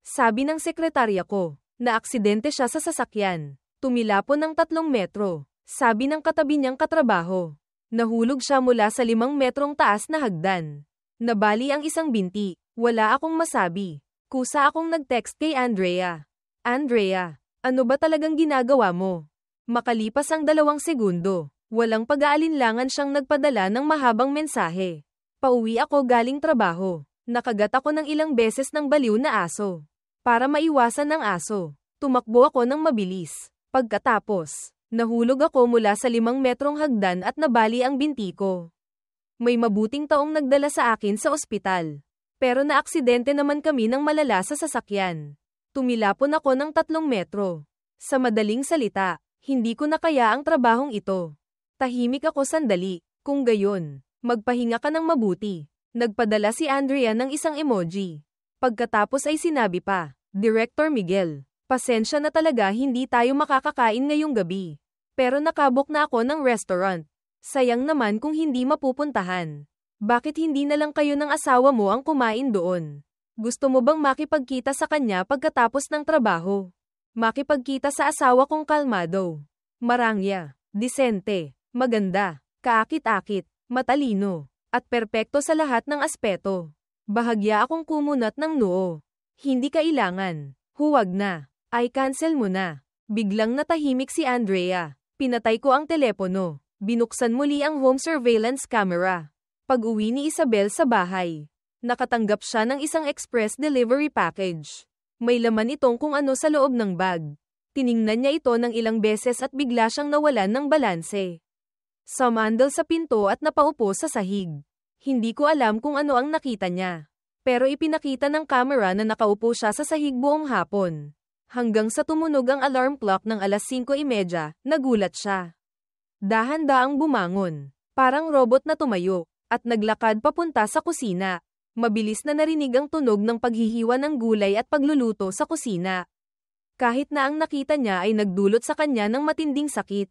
Sabi ng sekretarya ko, na aksidente siya sa sasakyan. Tumilapon ng 3 metro. Sabi ng katabi niyang katrabaho. Nahulog siya mula sa 5 metrong taas na hagdan. Nabali ang isang binti. Wala akong masabi. Kusa akong nag-text kay Andrea. Andrea, ano ba talagang ginagawa mo? Makalipas ang 2 segundo, walang pag-aalinlangan siyang nagpadala ng mahabang mensahe. Pauwi ako galing trabaho. Nakagat ako ng ilang beses ng baliw na aso. Para maiwasan ng aso, tumakbo ako ng mabilis. Pagkatapos, nahulog ako mula sa 5 metrong hagdan at nabali ang binti ko. May mabuting taong nagdala sa akin sa ospital. Pero naaksidente naman kami ng malala sa sasakyan. Tumilapon ako ng 3 metro. Sa madaling salita, hindi ko na kaya ang trabahong ito. Tahimik ako sandali. Kung gayon, magpahinga ka ng mabuti. Nagpadala si Andrea ng isang emoji. Pagkatapos ay sinabi pa, Director Miguel, pasensya na talaga hindi tayo makakakain ngayong gabi. Pero nakabook na ako ng restaurant. Sayang naman kung hindi mapupuntahan. Bakit hindi na lang kayo ng asawa mo ang kumain doon? Gusto mo bang makipagkita sa kanya pagkatapos ng trabaho? Makipagkita sa asawa kong kalmado. Marangya, disente, maganda, kaakit-akit, matalino, at perpekto sa lahat ng aspeto. Bahagya akong kumunat ng noo. Hindi kailangan. Huwag na. Ay cancel mo na. Biglang natahimik si Andrea. Pinatay ko ang telepono. Binuksan muli ang home surveillance camera. Pag-uwi ni Isabel sa bahay, nakatanggap siya ng isang express delivery package. May laman itong kung ano sa loob ng bag. Tiningnan niya ito ng ilang beses at bigla siyang nawalan ng balanse. Sumandal sa pinto at napaupo sa sahig. Hindi ko alam kung ano ang nakita niya. Pero ipinakita ng camera na nakaupo siya sa sahig buong hapon. Hanggang sa tumunog ang alarm clock ng alas 5:30, nagulat siya. Dahan-daang bumangon. Parang robot na tumayo, at naglakad papunta sa kusina. Mabilis na narinig ang tunog ng paghihiwa ng gulay at pagluluto sa kusina. Kahit na ang nakita niya ay nagdulot sa kanya ng matinding sakit.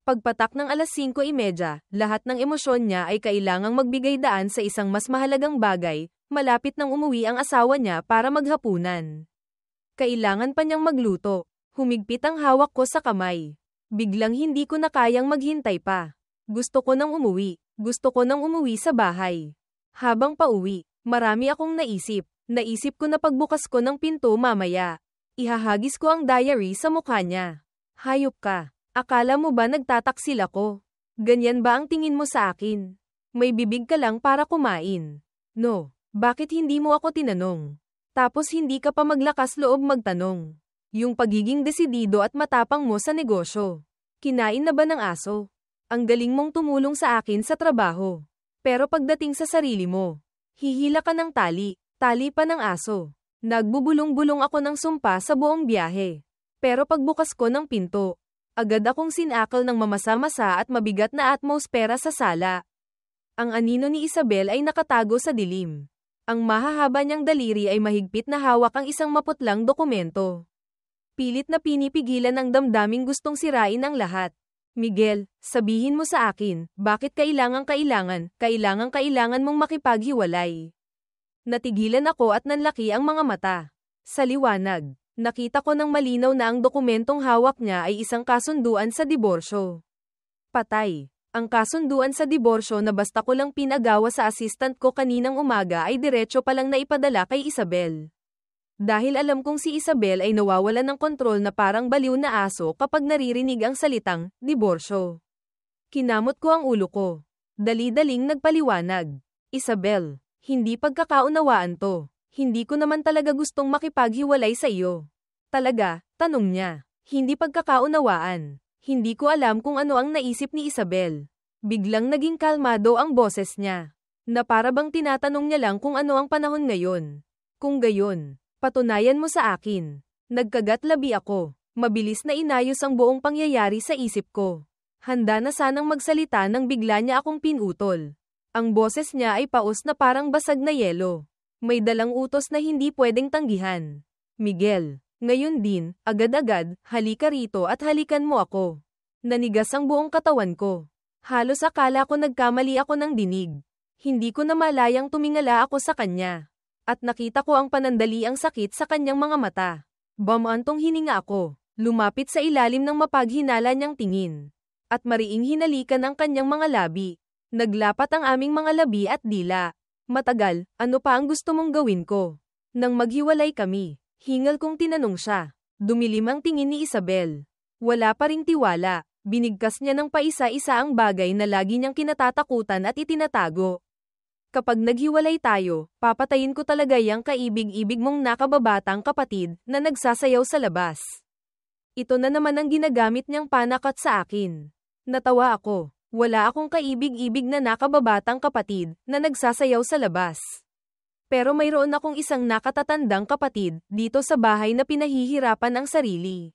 Pagpatak ng alas 5:30, lahat ng emosyon niya ay kailangang magbigay daan sa isang mas mahalagang bagay. Malapit nang umuwi ang asawa niya para maghapunan. Kailangan pa niyang magluto. Humigpit ang hawak ko sa kamay. Biglang hindi ko na kayang maghintay pa. Gusto ko nang umuwi. Gusto ko nang umuwi sa bahay. Habang pauwi, marami akong naisip. Naisip ko na pagbukas ko ng pinto mamaya, ihahagis ko ang diary sa mukha niya. Hayop ka. Akala mo ba nagtataksil ako? Ganyan ba ang tingin mo sa akin? May bibig ka lang para kumain. No. Bakit hindi mo ako tinanong? Tapos hindi ka pa maglakas loob magtanong. Yung pagiging desidido at matapang mo sa negosyo. Kinain na ba ng aso? Ang galing mong tumulong sa akin sa trabaho. Pero pagdating sa sarili mo, hihila ka ng tali pa ng aso. Nagbubulong-bulong ako ng sumpa sa buong biyahe. Pero pagbukas ko ng pinto, agad akong sinakal ng mamasa-masa at mabigat na atmosfera sa sala. Ang anino ni Isabel ay nakatago sa dilim. Ang mahahaba niyang daliri ay mahigpit na hawak ang isang maputlang dokumento. Pilit na pinipigilan ang damdaming gustong sirain ang lahat. Miguel, sabihin mo sa akin, bakit kailangan mong makipaghiwalay? Natigilan ako at nanlaki ang mga mata. Sa liwanag, nakita ko ng malinaw na ang dokumentong hawak niya ay isang kasunduan sa diborsyo. Patay. Ang kasunduan sa diborsyo na basta ko lang pinagawa sa assistant ko kaninang umaga ay diretso palang naipadala kay Isabel. Dahil alam kong si Isabel ay nawawalan ng kontrol na parang baliw na aso kapag naririnig ang salitang diborsyo. Kinamot ko ang ulo ko. Dali-daling nagpaliwanag. Isabel, hindi pagkakaunawaan to. Hindi ko naman talaga gustong makipaghiwalay sa iyo. Talaga, tanong niya. Hindi pagkakaunawaan. Hindi ko alam kung ano ang naisip ni Isabel. Biglang naging kalmado ang boses niya. Na para bang tinatanong niya lang kung ano ang panahon ngayon. Kung gayon, patunayan mo sa akin. Nagkagat-labi ako. Mabilis na inayos ang buong pangyayari sa isip ko. Handa na sanang magsalita nang bigla niya akong pinutol. Ang boses niya ay paos na parang basag na yelo. May dalang utos na hindi pwedeng tanggihan. Miguel. Ngayon din, agad-agad, halika rito at halikan mo ako. Nanigas ang buong katawan ko. Halos akala ko nagkamali ako ng dinig. Hindi ko na malayang tumingala ako sa kanya. At nakita ko ang panandaliang sakit sa kanyang mga mata. Bumantong hininga ako. Lumapit sa ilalim ng mapaghinala niyang tingin. At mariing hinalikan ang kanyang mga labi. Naglapat ang aming mga labi at dila. Matagal, ano pa ang gusto mong gawin ko? Nang maghiwalay kami. Hingal kong tinanong siya. Dumilim ang tingin ni Isabel. Wala pa ring tiwala. Binigkas niya ng paisa-isa ang bagay na lagi niyang kinatatakutan at itinatago. Kapag naghiwalay tayo, papatayin ko talaga yang kaibig-ibig mong nakababatang kapatid na nagsasayaw sa labas. Ito na naman ang ginagamit niyang panakot sa akin. Natawa ako. Wala akong kaibig-ibig na nakababatang kapatid na nagsasayaw sa labas. Pero mayroon akong isang nakatatandang kapatid dito sa bahay na pinahihirapan ang sarili.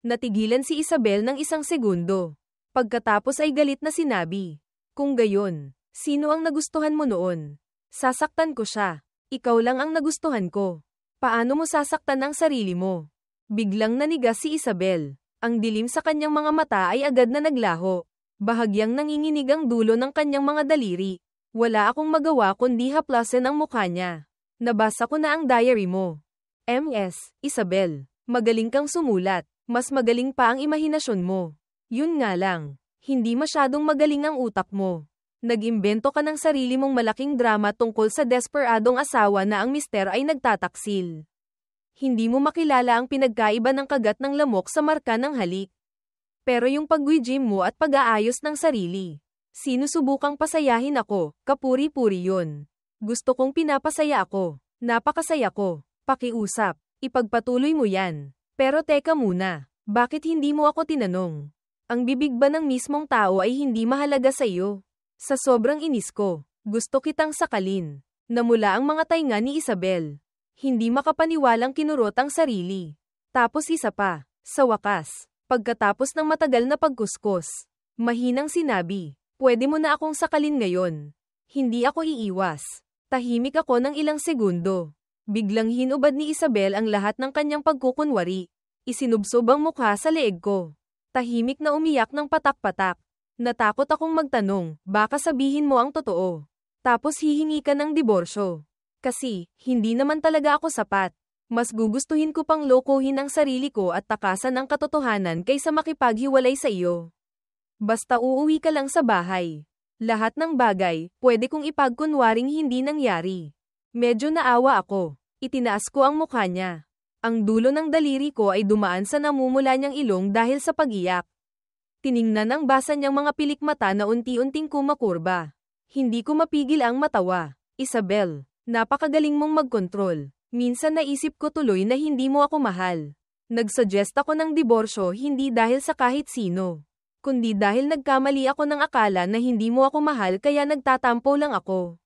Natigilan si Isabel ng isang segundo. Pagkatapos ay galit na sinabi. Kung gayon, sino ang nagustuhan mo noon? Sasaktan ko siya. Ikaw lang ang nagustuhan ko. Paano mo sasaktan ang sarili mo? Biglang nanigas si Isabel. Ang dilim sa kanyang mga mata ay agad na naglaho. Bahagyang nanginginig ang dulo ng kanyang mga daliri. Wala akong magawa kundi haplasin ang mukha niya. Nabasa ko na ang diary mo. MS, Isabel, magaling kang sumulat. Mas magaling pa ang imahinasyon mo. Yun nga lang, hindi masyadong magaling ang utak mo. Nag-imbento ka ng sarili mong malaking drama tungkol sa desperadong asawa na ang mister ay nagtataksil. Hindi mo makilala ang pinagkaiba ng kagat ng lamok sa marka ng halik. Pero yung pag-gym mo at pag-aayos ng sarili. Sinusubukang pasayahin ako, kapuri-puri yun. Gusto kong pinapasaya ako. Napakasaya ko. Pakiusap. Ipagpatuloy mo yan. Pero teka muna. Bakit hindi mo ako tinanong? Ang bibig ba ng mismong tao ay hindi mahalaga sa iyo? Sa sobrang inis ko, gusto kitang sakalin. Namula ang mga tainga ni Isabel. Hindi makapaniwalang kinurot ang sarili. Tapos isa pa. Sa wakas, pagkatapos ng matagal na pagkuskus, mahinang sinabi, pwede mo na akong sakalin ngayon. Hindi ako iiwas. Tahimik ako ng ilang segundo. Biglang hinubad ni Isabel ang lahat ng kanyang pagkukunwari. Isinubsob ang mukha sa leeg ko. Tahimik na umiyak ng patak-patak. Natakot akong magtanong, baka sabihin mo ang totoo. Tapos hihingi ka ng diborsyo. Kasi, hindi naman talaga ako sapat. Mas gugustuhin ko pang lokohin ang sarili ko at takasan ang katotohanan kaysa makipaghiwalay sa iyo. Basta uuwi ka lang sa bahay. Lahat ng bagay, pwede kong ipagkunwaring hindi nangyari. Medyo naawa ako. Itinaas ko ang mukha niya. Ang dulo ng daliri ko ay dumaan sa namumula niyang ilong dahil sa pag-iyak. Tiningnan ang basa niyang mga pilik mata na unti-unting kumakurba. Hindi ko mapigil ang matawa. Isabel, napakagaling mong magkontrol. Minsan naisip ko tuloy na hindi mo ako mahal. Nagsuggest ako ng diborsyo hindi dahil sa kahit sino, kundi dahil nagkamali ako ng akala na hindi mo ako mahal kaya nagtatampo lang ako.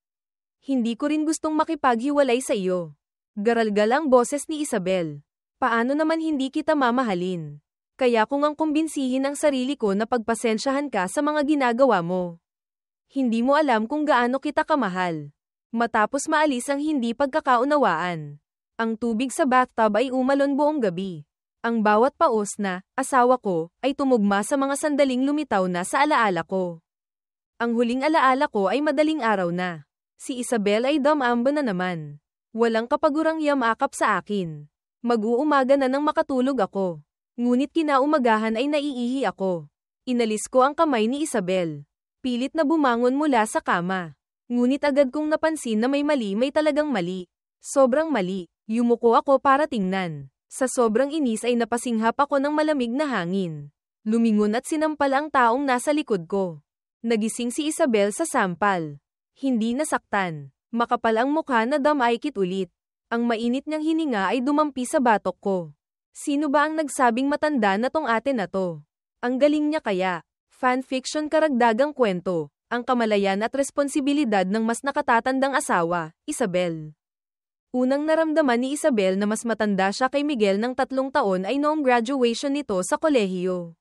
Hindi ko rin gustong makipaghiwalay sa iyo. Garalgal ang boses ni Isabel. Paano naman hindi kita mamahalin? Kaya ko ngang kumbinsihin ang sarili ko na pagpasensyahan ka sa mga ginagawa mo. Hindi mo alam kung gaano kita kamahal. Matapos maalis ang hindi pagkakaunawaan. Ang tubig sa bathtub ay umalon buong gabi. Ang bawat paos na, asawa ko, ay tumugma sa mga sandaling lumitaw na sa alaala ko. Ang huling alaala ko ay madaling araw na. Si Isabel ay dumamba na naman. Walang kapagurang yamakap sa akin. Mag-uumaga na nang makatulog ako. Ngunit kinaumagahan ay naiihi ako. Inalis ko ang kamay ni Isabel. Pilit na bumangon mula sa kama. Ngunit agad kong napansin na may talagang mali. Sobrang mali. Yumuko ako para tingnan. Sa sobrang inis ay napasinghap ako ng malamig na hangin. Lumingon at sinampal ang taong nasa likod ko. Nagising si Isabel sa sampal. Hindi nasaktan. Makapal ang mukha na damaykit ulit. Ang mainit niyang hininga ay dumampi sa batok ko. Sino ba ang nagsabing matanda na tong ate na to? Ang galing niya kaya. Fanfiction karagdagang kwento. Ang kamalayan at responsibilidad ng mas nakatatandang asawa, Isabel. Unang naramdaman ni Isabel na mas matanda siya kay Miguel ng 3 taon ay noong graduation nito sa kolehiyo.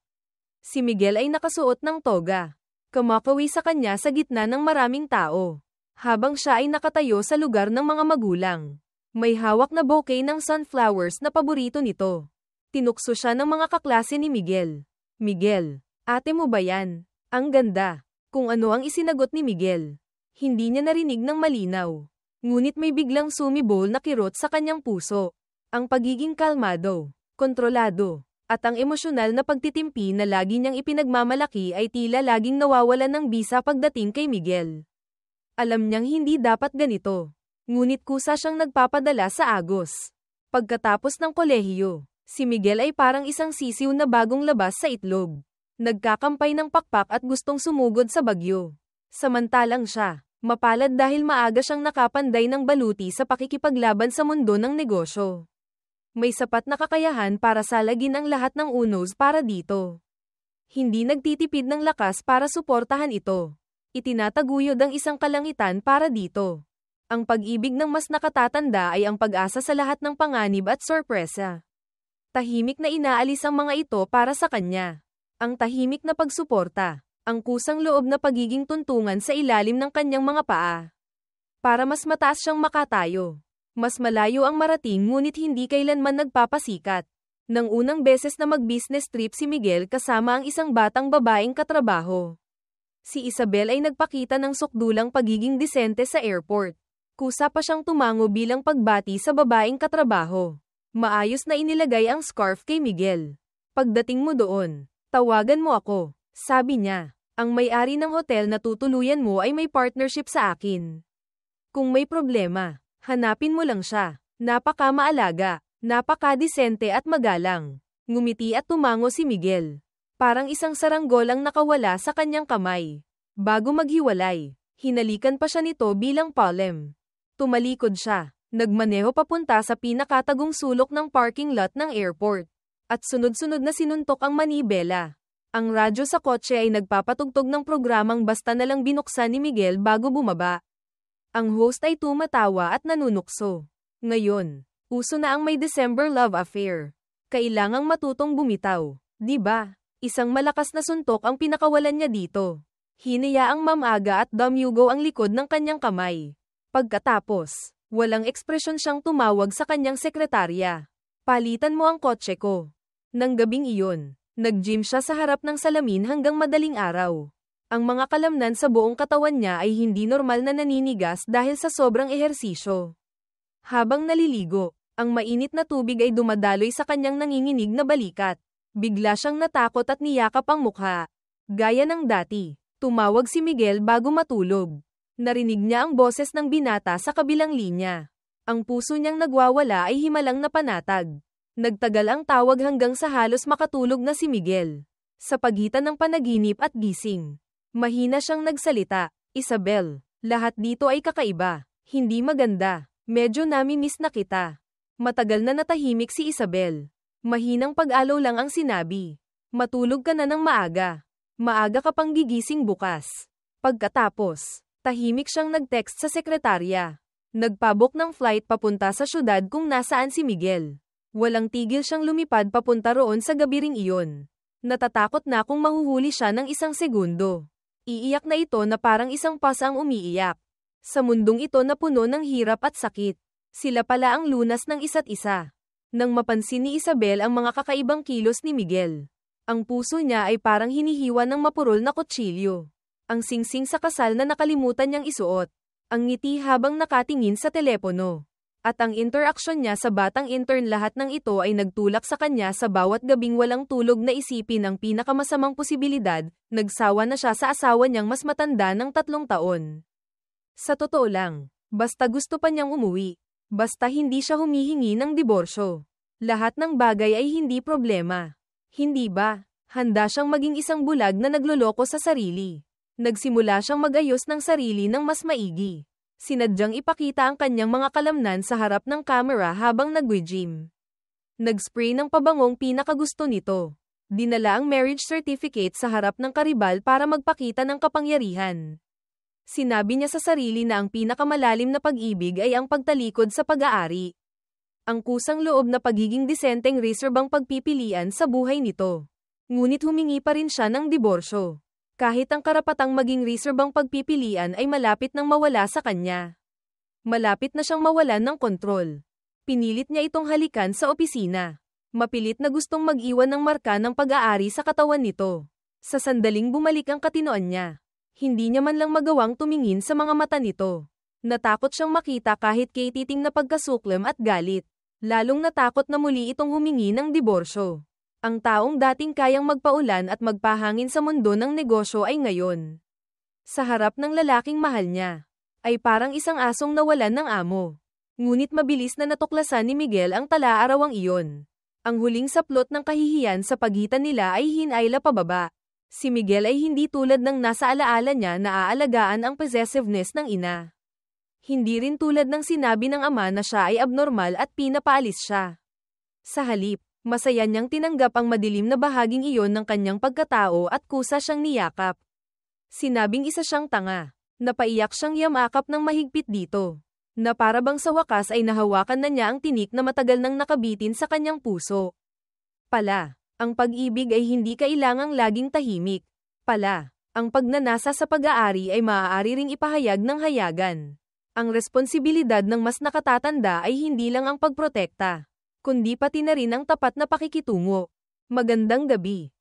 Si Miguel ay nakasuot ng toga. Kumakawi sa kanya sa gitna ng maraming tao. Habang siya ay nakatayo sa lugar ng mga magulang. May hawak na bouquet ng sunflowers na paborito nito. Tinukso siya ng mga kaklase ni Miguel. Miguel, ate mo ba yan? Ang ganda. Kung ano ang isinagot ni Miguel. Hindi niya narinig ng malinaw. Ngunit may biglang sumibol na kirot sa kanyang puso. Ang pagiging kalmado, kontrolado, at ang emosyonal na pagtitimpi na lagi niyang ipinagmamalaki ay tila laging nawawalan ng bisa pagdating kay Miguel. Alam niyang hindi dapat ganito. Ngunit kusa siyang nagpapadala sa agos. Pagkatapos ng kolehiyo, si Miguel ay parang isang sisiw na bagong labas sa itlog. Nagkakampay ng pakpak at gustong sumugod sa bagyo. Samantalang siya, mapalad dahil maaga siyang nakapanday ng baluti sa pakikipaglaban sa mundo ng negosyo. May sapat na kakayahan para salagin ang lahat ng unos para dito. Hindi nagtitipid ng lakas para suportahan ito. Itinataguyod ang isang kalangitan para dito. Ang pag-ibig ng mas nakatatanda ay ang pag-asa sa lahat ng panganib at sorpresa. Tahimik na inaalis ang mga ito para sa kanya. Ang tahimik na pagsuporta. Ang kusang loob na pagiging tuntungan sa ilalim ng kanyang mga paa. Para mas mataas siyang makatayo. Mas malayo ang marating ngunit hindi kailanman nagpapasikat. Nang unang beses na mag-business trip si Miguel kasama ang isang batang babaeng katrabaho. Si Isabel ay nagpakita ng sukdulang pagiging disente sa airport. Kusa pa siyang tumango bilang pagbati sa babaeng katrabaho. Maayos na inilagay ang scarf kay Miguel. Pagdating mo doon, tawagan mo ako, sabi niya. Ang may-ari ng hotel na tutuluyan mo ay may partnership sa akin. Kung may problema, hanapin mo lang siya. Napaka-maalaga, napaka-disente at magalang. Ngumiti at tumango si Miguel. Parang isang saranggol ang nakawala sa kanyang kamay. Bago maghiwalay, hinalikan pa siya nito bilang palem. Tumalikod siya. Nagmaneho papunta sa pinakatagong sulok ng parking lot ng airport. At sunod-sunod na sinuntok ang manibela. Ang radyo sa kotse ay nagpapatugtog ng programang basta na lang binuksan ni Miguel bago bumaba. Ang host ay tumatawa at nanunukso. Ngayon, uso na ang may December love affair. Kailangang matutong bumitaw, di ba? Isang malakas na suntok ang pinakawalan niya dito. Hinayaang mamaga at dumyugo ang likod ng kanyang kamay. Pagkatapos, walang ekspresyon siyang tumawag sa kanyang sekretarya. Palitan mo ang kotse ko. Nang gabing iyon, nag-gym siya sa harap ng salamin hanggang madaling araw. Ang mga kalamnan sa buong katawan niya ay hindi normal na naninigas dahil sa sobrang ehersisyo. Habang naliligo, ang mainit na tubig ay dumadaloy sa kanyang nanginginig na balikat. Bigla siyang natakot at niyakap ang mukha. Gaya ng dati, tumawag si Miguel bago matulog. Narinig niya ang boses ng binata sa kabilang linya. Ang puso niyang nagwawala ay himalang napanatag. Nagtagal ang tawag hanggang sa halos makatulog na si Miguel. Sa pagitan ng panaginip at gising, mahina siyang nagsalita. Isabel, lahat dito ay kakaiba. Hindi maganda. Medyo nami-miss na kita. Matagal na natahimik si Isabel. Mahinang pag-alo lang ang sinabi. Matulog ka na ng maaga. Maaga ka pang gigising bukas. Pagkatapos, tahimik siyang nag-text sa sekretarya. Nagpabook ng flight papunta sa syudad kung nasaan si Miguel. Walang tigil siyang lumipad papunta roon sa gabi ring iyon. Natatakot na kung mahuhuli siya ng isang segundo. Iiyak na ito na parang isang pasa ang umiiyak. Sa mundong ito na puno ng hirap at sakit, sila pala ang lunas ng isa't isa. Nang mapansin ni Isabel ang mga kakaibang kilos ni Miguel, ang puso niya ay parang hinihiwa ng mapurol na kutsilyo. Ang singsing sa kasal na nakalimutan niyang isuot, ang ngiti habang nakatingin sa telepono, at ang interaksyon niya sa batang intern, lahat ng ito ay nagtulak sa kanya sa bawat gabing walang tulog na isipin ang pinakamasamang posibilidad. Nagsawa na siya sa asawa niyang mas matanda ng 3 taon. Sa totoo lang, basta gusto pa niyang umuwi. Basta hindi siya humihingi ng diborsyo. Lahat ng bagay ay hindi problema. Hindi ba? Handa siyang maging isang bulag na nagloloko sa sarili. Nagsimula siyang mag-ayos ng sarili ng mas maigi. Sinadyang ipakita ang kanyang mga kalamnan sa harap ng kamera habang nag-gym. Nag-spray ng pabangong pinakagusto nito. Dinala ang marriage certificate sa harap ng karibal para magpakita ng kapangyarihan. Sinabi niya sa sarili na ang pinakamalalim na pag-ibig ay ang pagtalikod sa pag-aari. Ang kusang loob na pagiging disenteng reserbang pagpipilian sa buhay nito. Ngunit humingi pa rin siya ng diborsyo. Kahit ang karapatang maging reserbang pagpipilian ay malapit nang mawala sa kanya. Malapit na siyang mawalan ng kontrol. Pinilit niya itong halikan sa opisina. Mapilit na gustong mag-iwan ng marka ng pag-aari sa katawan nito. Sa sandaling bumalik ang katinoan niya. Hindi niya man lang magawang tumingin sa mga mata nito. Natakot siyang makita kahit kay titing na pagkasuklam at galit. Lalong natakot na muli itong humingi ng diborsyo. Ang taong dating kayang magpaulan at magpahangin sa mundo ng negosyo ay ngayon, sa harap ng lalaking mahal niya, ay parang isang asong nawalan ng amo. Ngunit mabilis na natuklasan ni Miguel ang talaarawang iyon. Ang huling saplot ng kahihiyan sa pagitan nila ay hinayla pababa. Si Miguel ay hindi tulad ng nasa alaala niya na aalagaan ang possessiveness ng ina. Hindi rin tulad ng sinabi ng ama na siya ay abnormal at pinapaalis siya. Sa halip, masaya niyang tinanggap ang madilim na bahaging iyon ng kanyang pagkatao at kusa siyang niyakap. Sinabing isa siyang tanga. Napaiyak siyang yamakap ng mahigpit dito. Na para bang sa wakas ay nahawakan na niya ang tinik na matagal nang nakabitin sa kanyang puso. Pala. Ang pag-ibig ay hindi kailangang laging tahimik. Pala, ang pagnanasa sa pag-aari ay maaari ring ipahayag ng hayagan. Ang responsibilidad ng mas nakatatanda ay hindi lang ang pagprotekta, kundi pati na rin ang tapat na pakikitungo. Magandang gabi.